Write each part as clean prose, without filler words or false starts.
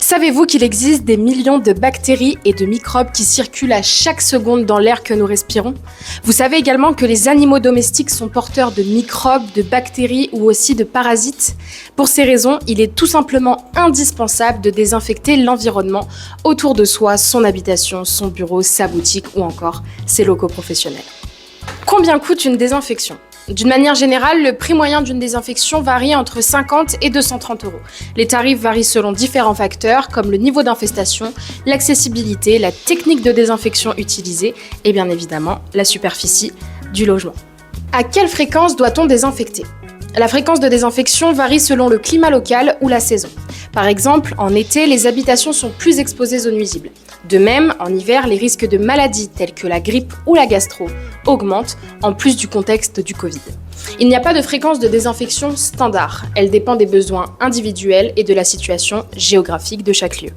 Savez-vous qu'il existe des millions de bactéries et de microbes qui circulent à chaque seconde dans l'air que nous respirons? Vous savez également que les animaux domestiques sont porteurs de microbes, de bactéries ou aussi de parasites? Pour ces raisons, il est tout simplement indispensable de désinfecter l'environnement autour de soi, son habitation, son bureau, sa boutique ou encore ses locaux professionnels. Combien coûte une désinfection? D'une manière générale, le prix moyen d'une désinfection varie entre 50 et 230 €. Les tarifs varient selon différents facteurs comme le niveau d'infestation, l'accessibilité, la technique de désinfection utilisée et bien évidemment la superficie du logement. À quelle fréquence doit-on désinfecter? La fréquence de désinfection varie selon le climat local ou la saison. Par exemple, en été, les habitations sont plus exposées aux nuisibles. De même, en hiver, les risques de maladies telles que la grippe ou la gastro augmentent, en plus du contexte du Covid. Il n'y a pas de fréquence de désinfection standard. Elle dépend des besoins individuels et de la situation géographique de chaque lieu.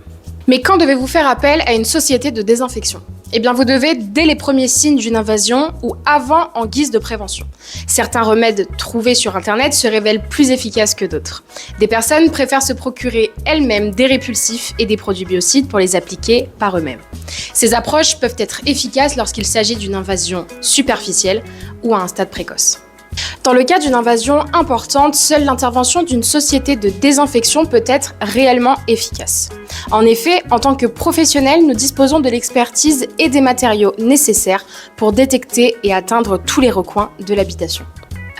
Mais quand devez-vous faire appel à une société de désinfection? Eh bien, vous devez dès les premiers signes d'une invasion ou avant en guise de prévention. Certains remèdes trouvés sur Internet se révèlent plus efficaces que d'autres. Des personnes préfèrent se procurer elles-mêmes des répulsifs et des produits biocides pour les appliquer par eux-mêmes. Ces approches peuvent être efficaces lorsqu'il s'agit d'une invasion superficielle ou à un stade précoce. Dans le cas d'une invasion importante, seule l'intervention d'une société de désinfection peut être réellement efficace. En effet, en tant que professionnels, nous disposons de l'expertise et des matériaux nécessaires pour détecter et atteindre tous les recoins de l'habitation.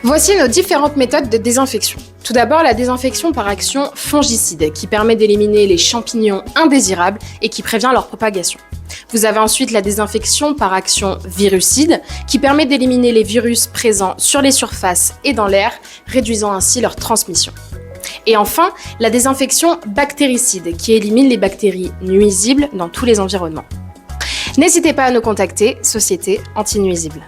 Voici nos différentes méthodes de désinfection. Tout d'abord, la désinfection par action fongicide, qui permet d'éliminer les champignons indésirables et qui prévient leur propagation. Vous avez ensuite la désinfection par action virucide, qui permet d'éliminer les virus présents sur les surfaces et dans l'air, réduisant ainsi leur transmission. Et enfin, la désinfection bactéricide, qui élimine les bactéries nuisibles dans tous les environnements. N'hésitez pas à nous contacter, Société Anti-Nuisibles.